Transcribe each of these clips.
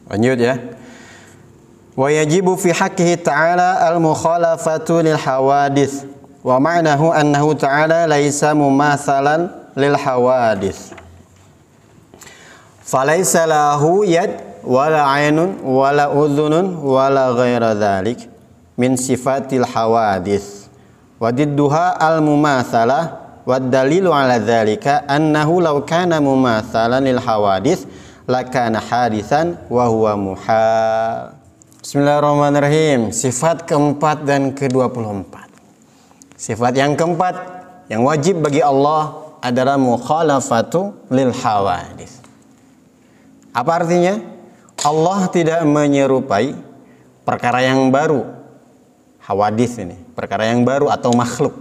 Lanjut ya. Wa yajibu fi haqqihi ta'ala al-mukhalafatu lil hawadits wa ma'nahu annahu ta'ala laisa mumatsalan lil hawadits. Falaisa lahu yad wala 'ainun wala udhunun wala ghaira dzalik min sifatil hawadits. Wa didduha al-mumatsalah wa dalilu 'ala dzalika annahu law kana mumatsalan lil hawadits lakana hadisan wa huwa muhal. Bismillahirrahmanirrahim. Sifat keempat dan ke-24. Sifat yang keempat yang wajib bagi Allah adalah mukhalafatu lil hawadits. Apa artinya? Allah tidak menyerupai perkara yang baru. Hawadits ini, perkara yang baru atau makhluk.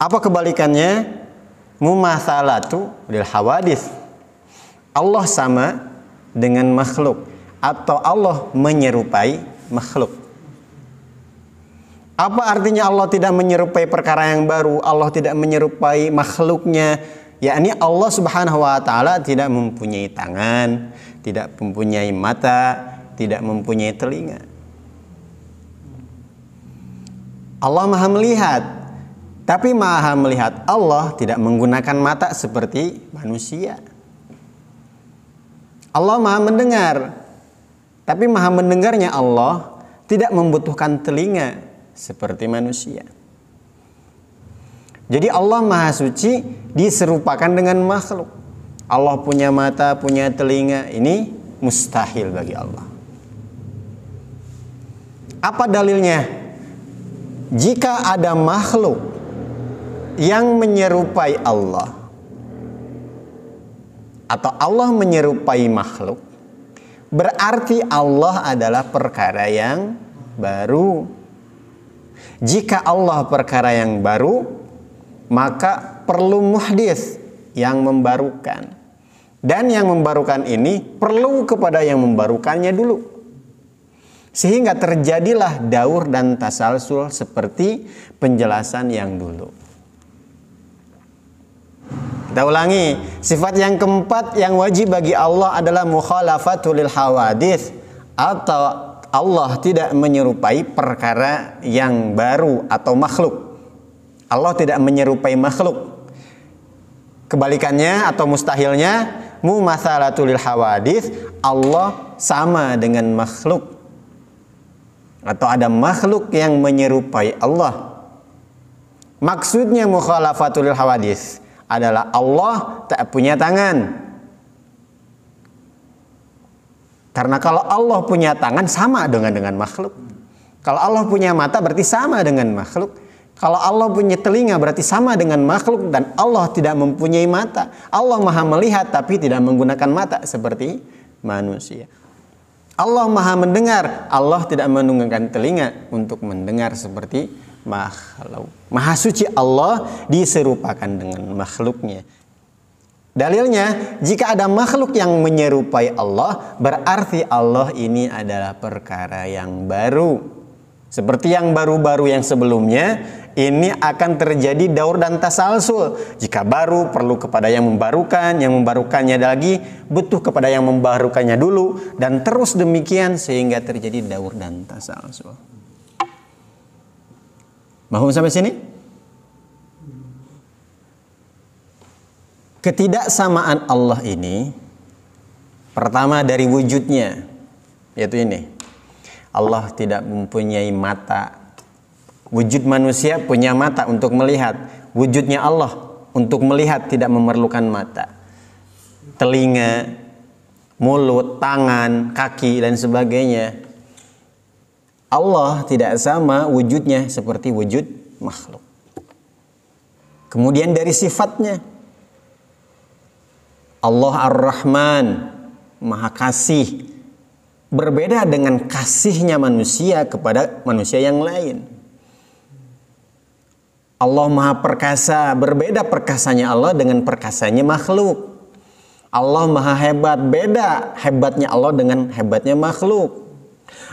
Apa kebalikannya? Mumatsalatu lil hawadits. Allah sama dengan makhluk atau Allah menyerupai makhluk. Apa artinya Allah tidak menyerupai perkara yang baru? Allah tidak menyerupai makhluknya, yakni Allah Subhanahu wa taala tidak mempunyai tangan, tidak mempunyai mata, tidak mempunyai telinga. Allah Maha melihat, tapi Maha melihat Allah tidak menggunakan mata seperti manusia. Allah Maha mendengar, tapi Maha mendengarnya Allah tidak membutuhkan telinga seperti manusia. Jadi Allah Maha Suci diserupakan dengan makhluk. Allah punya mata, punya telinga, ini mustahil bagi Allah. Apa dalilnya? Jika ada makhluk yang menyerupai Allah atau Allah menyerupai makhluk, berarti Allah adalah perkara yang baru. Jika Allah perkara yang baru, maka perlu muhdits yang membarukan. Dan yang membarukan ini perlu kepada yang membarukannya dulu. Sehingga terjadilah daur dan tasalsul seperti penjelasan yang dulu. Kita ulangi, sifat yang keempat yang wajib bagi Allah adalah mukhalafatul lil hawadits, atau Allah tidak menyerupai perkara yang baru atau makhluk. Allah tidak menyerupai makhluk. Kebalikannya atau mustahilnya, mumatsalatul lil hawadits, Allah sama dengan makhluk. Atau ada makhluk yang menyerupai Allah. Maksudnya mukhalafatul lil hawadits adalah Allah tak punya tangan. Karena kalau Allah punya tangan sama dengan makhluk. Kalau Allah punya mata berarti sama dengan makhluk. Kalau Allah punya telinga berarti sama dengan makhluk, dan Allah tidak mempunyai mata. Allah Maha melihat tapi tidak menggunakan mata seperti manusia. Allah Maha mendengar, Allah tidak menggunakan telinga untuk mendengar seperti makhluk. Maha suci Allah diserupakan dengan makhluknya. Dalilnya, jika ada makhluk yang menyerupai Allah, berarti Allah ini adalah perkara yang baru. Seperti yang baru-baru yang sebelumnya, ini akan terjadi daur dan tasalsul. Jika baru, perlu kepada yang membarukannya lagi butuh kepada yang membarukannya dulu, dan terus demikian sehingga terjadi daur dan tasalsul. Mahum sampai sini? Ketidaksamaan Allah ini pertama dari wujudnya, yaitu ini. Allah tidak mempunyai mata. Wujud manusia punya mata untuk melihat. Wujudnya Allah untuk melihat tidak memerlukan mata. Telinga, mulut, tangan, kaki dan sebagainya. Allah tidak sama wujudnya seperti wujud makhluk. Kemudian dari sifatnya, Allah Ar-Rahman, Maha Kasih, berbeda dengan kasihnya manusia kepada manusia yang lain. Allah Maha Perkasa, berbeda perkasanya Allah dengan perkasanya makhluk. Allah Maha Hebat, beda hebatnya Allah dengan hebatnya makhluk.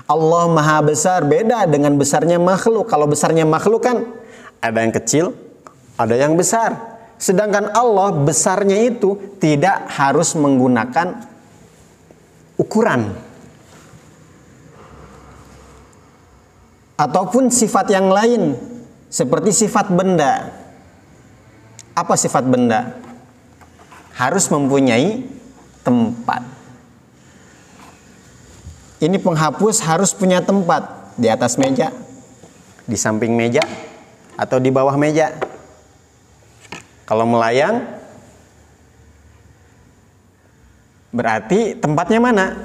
Allah Maha Besar, beda dengan besarnya makhluk. Kalau besarnya makhluk kan ada yang kecil, ada yang besar. Sedangkan Allah besarnya itu tidak harus menggunakan ukuran ataupun sifat yang lain seperti sifat benda. Apa sifat benda? Harus mempunyai tempat. Ini penghapus harus punya tempat di atas meja, di samping meja, atau di bawah meja. Kalau melayang, berarti tempatnya mana?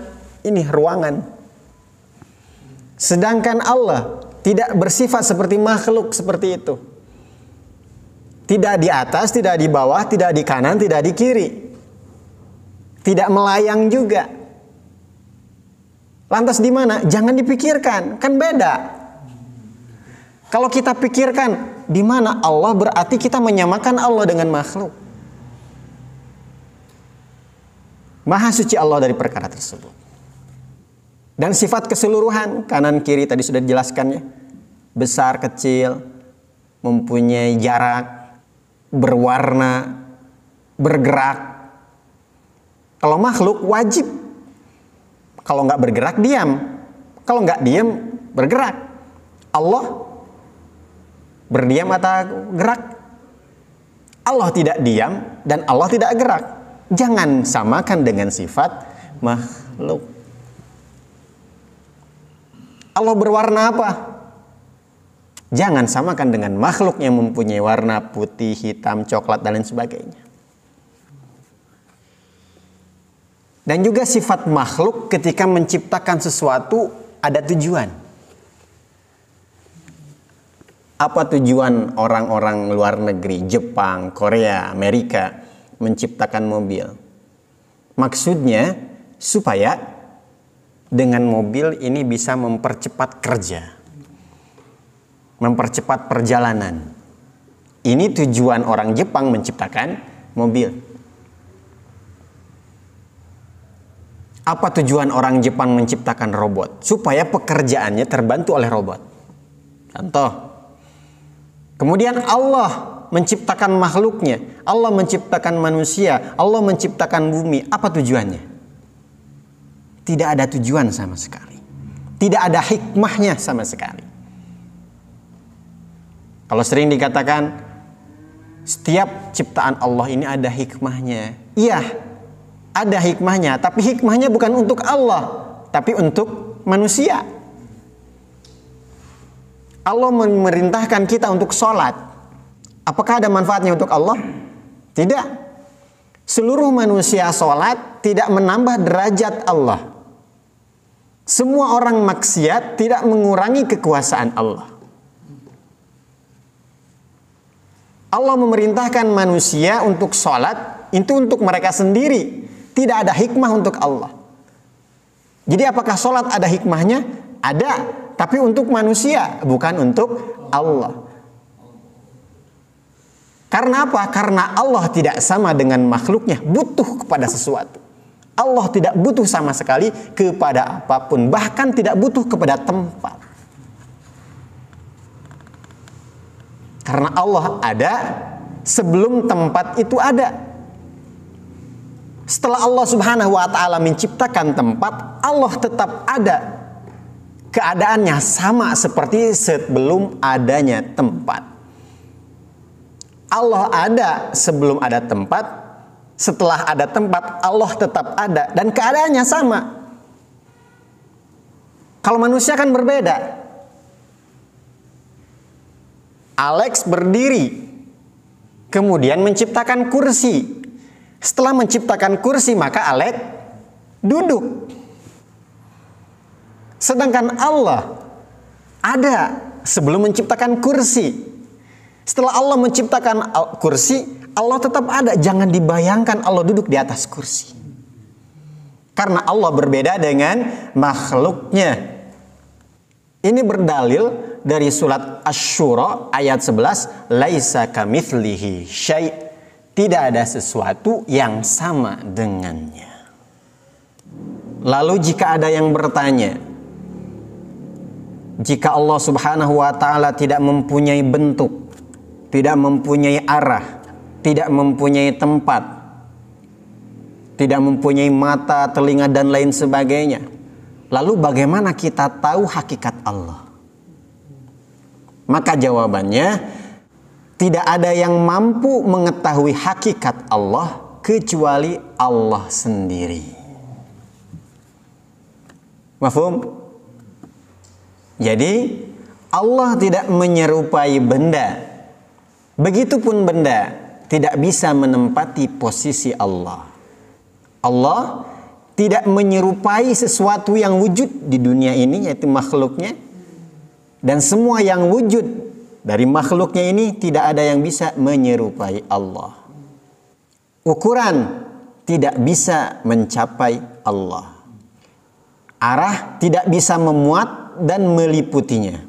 Ini ruangan. Sedangkan Allah tidak bersifat seperti makhluk seperti itu. Tidak di atas, tidak di bawah, tidak di kanan, tidak di kiri. Tidak melayang juga. Lantas di mana? Jangan dipikirkan, kan beda. Kalau kita pikirkan di mana Allah, berarti kita menyamakan Allah dengan makhluk. Maha suci Allah dari perkara tersebut. Dan sifat keseluruhan, kanan kiri tadi sudah dijelaskannya. Besar, kecil, mempunyai jarak, berwarna, bergerak. Kalau makhluk wajib. Kalau nggak bergerak, diam. Kalau nggak diam, bergerak. Allah berdiam atau gerak? Allah tidak diam dan Allah tidak gerak. Jangan samakan dengan sifat makhluk. Allah berwarna apa? Jangan samakan dengan makhluk yang mempunyai warna putih, hitam, coklat, dan lain sebagainya. Dan juga sifat makhluk ketika menciptakan sesuatu ada tujuan. Apa tujuan orang-orang luar negeri, Jepang, Korea, Amerika menciptakan mobil? Maksudnya supaya dengan mobil ini bisa mempercepat kerja, mempercepat perjalanan. Ini tujuan orang Jepang menciptakan mobil. Apa tujuan orang Jepang menciptakan robot? Supaya pekerjaannya terbantu oleh robot. Contoh. Kemudian Allah menciptakan makhluknya. Allah menciptakan manusia. Allah menciptakan bumi. Apa tujuannya? Tidak ada tujuan sama sekali. Tidak ada hikmahnya sama sekali. Kalau sering dikatakan setiap ciptaan Allah ini ada hikmahnya. Iya, ada hikmahnya. Tapi hikmahnya bukan untuk Allah, tapi untuk manusia. Allah memerintahkan kita untuk sholat. Apakah ada manfaatnya untuk Allah? Tidak. Seluruh manusia sholat tidak menambah derajat Allah. Semua orang maksiat tidak mengurangi kekuasaan Allah. Allah memerintahkan manusia untuk sholat, itu untuk mereka sendiri. Tidak ada hikmah untuk Allah. Jadi apakah sholat ada hikmahnya? Ada. Tapi untuk manusia, bukan untuk Allah. Karena apa? Karena Allah tidak sama dengan makhluknya, butuh kepada sesuatu. Allah tidak butuh sama sekali kepada apapun, bahkan tidak butuh kepada tempat. Karena Allah ada sebelum tempat itu ada. Setelah Allah Subhanahu wa ta'ala menciptakan tempat, Allah tetap ada. Keadaannya sama seperti sebelum adanya tempat. Allah ada sebelum ada tempat, setelah ada tempat Allah tetap ada dan keadaannya sama. Kalau manusia kan berbeda. Alex berdiri, kemudian menciptakan kursi. Setelah menciptakan kursi maka Alex duduk. Sedangkan Allah ada sebelum menciptakan kursi. Setelah Allah menciptakan kursi, Allah tetap ada. Jangan dibayangkan Allah duduk di atas kursi. Karena Allah berbeda dengan makhluknya. Ini berdalil dari surat Asy-Syura ayat 11, laisa kamitslihi syai'. Tidak ada sesuatu yang sama dengannya. Lalu jika ada yang bertanya, jika Allah Subhanahu wa ta'ala tidak mempunyai bentuk, tidak mempunyai arah, tidak mempunyai tempat, tidak mempunyai mata, telinga, dan lain sebagainya. Lalu bagaimana kita tahu hakikat Allah? Maka jawabannya, tidak ada yang mampu mengetahui hakikat Allah kecuali Allah sendiri. Mafhum? Jadi Allah tidak menyerupai benda. Begitupun benda tidak bisa menempati posisi Allah. Allah tidak menyerupai sesuatu yang wujud di dunia ini, yaitu makhluknya. Dan semua yang wujud dari makhluknya ini tidak ada yang bisa menyerupai Allah. Ukuran tidak bisa mencapai Allah. Arah tidak bisa memuat dan meliputinya.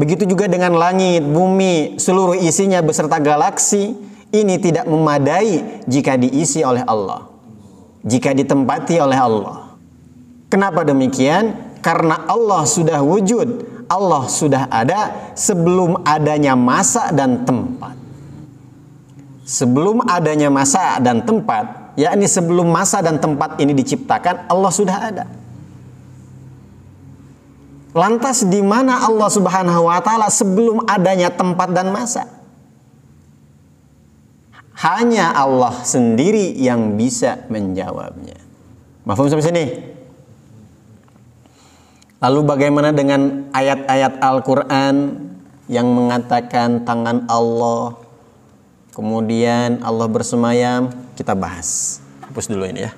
Begitu juga dengan langit, bumi, seluruh isinya beserta galaksi, ini tidak memadai jika diisi oleh Allah, jika ditempati oleh Allah. Kenapa demikian? Karena Allah sudah wujud, Allah sudah ada sebelum adanya masa dan tempat. Sebelum adanya masa dan tempat, yakni sebelum masa dan tempat ini diciptakan, Allah sudah ada. Lantas di mana Allah Subhanahu wa taala sebelum adanya tempat dan masa? Hanya Allah sendiri yang bisa menjawabnya. Mafhum sampai sini? Lalu bagaimana dengan ayat-ayat Al-Qur'an yang mengatakan tangan Allah, kemudian Allah bersemayam? Kita bahas. Hapus dulu ini ya.